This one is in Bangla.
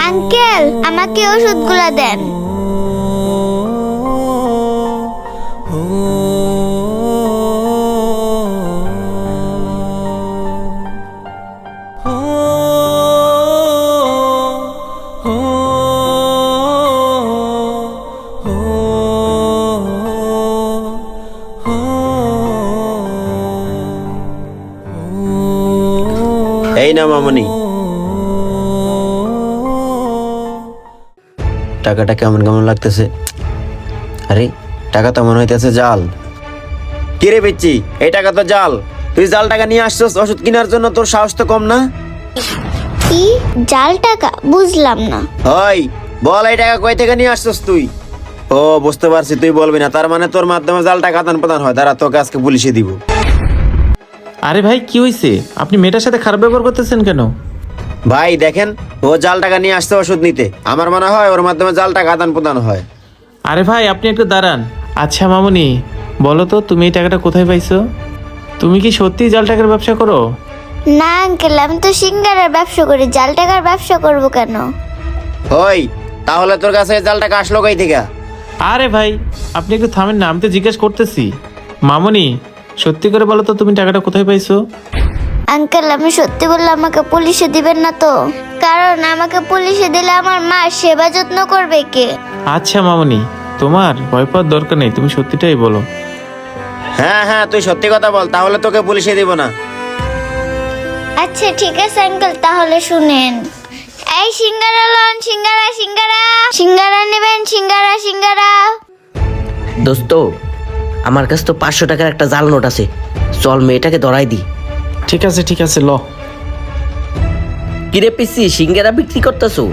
আঙ্কেল, আমাকে ওষুধগুলো দেন। এই না মামনি, টাকাটা কেমন কেমন লাগতেছে। আরে টাকা তো মনে হইতেছে জাল। কি রে পিচ্ছি, এই টাকা তো জাল। তুই জাল টাকা নিয়ে আসছস ওষুধ কেনার জন্য, তোর সাহস তো কম না? কি জাল টাকা? বুঝলাম না। হয় বল, এই টাকা কই থেকে নিয়ে আসছস তুই? ও বুঝতে পারছি, তুই বলবি না, তার মানে তোর মাধ্যমে জাল টাকা আদান প্রদান হয়। দাঁড়া, তোকে আজকে পুলিশে দিব। আরে ভাই কি হয়েছে? আপনি মেয়েটার সাথে খারাপ ব্যবহার করতেছেন কেন? ভাই দেখেন, ও জাল টাকা নিয়ে আসছে ওষুধ নিতে। আমার মনে হয় ওর মাধ্যমে জাল টাকা আদান প্রদান হয়। আরে ভাই আপনি একটু দাঁড়ান। আচ্ছা মামুনি, বলো তো তুমি এই টাকাটা কোথায় পাইছো? তুমি কি সত্যি জাল টাকার ব্যবসা করো? না আঙ্কেল, আমি তো সিঙ্গারার ব্যবসা করি, জাল টাকার ব্যবসা করব কেন? ওই তাহলে তোর কাছে এই জাল টাকা আসলো কই থেকে? আরে ভাই আপনি একটু থামেন না, আমি তো জিজ্ঞেস করতেছি। মামুনি সত্যি করে বলো তো তুমি টাকাটা কোথায় পাইছো? আঙ্কেল, আমি সত্যি বললে আমাকে পুলিশে দিবেন না তো? কারণ আমাকে পুলিশে দিলে আমার মা সেবা যত্ন করবে কে? আচ্ছা মামুনি, তোমার ভয় পাওয়ার দরকার নেই, তুমি সত্যিটাই বলো। হ্যাঁ হ্যাঁ, তুই সত্যি কথা বল, তাহলে তোকে পুলিশে দিব না। আচ্ছা ঠিক আছে আঙ্কেল, তাহলে শুনেন। এই সিঙ্গারা লন, সিঙ্গারা সিঙ্গারা সিঙ্গারা নেবেন, সিঙ্গারা সিঙ্গারা। দোস্ত, আমার কাছে তো 500 টাকার একটা জাল নোট আছে, চল মেয়েটাকে ধরাই দি। ঠিক আছে ল। কিরে পিসি, সিঙ্গারা বিক্রি করতেছো?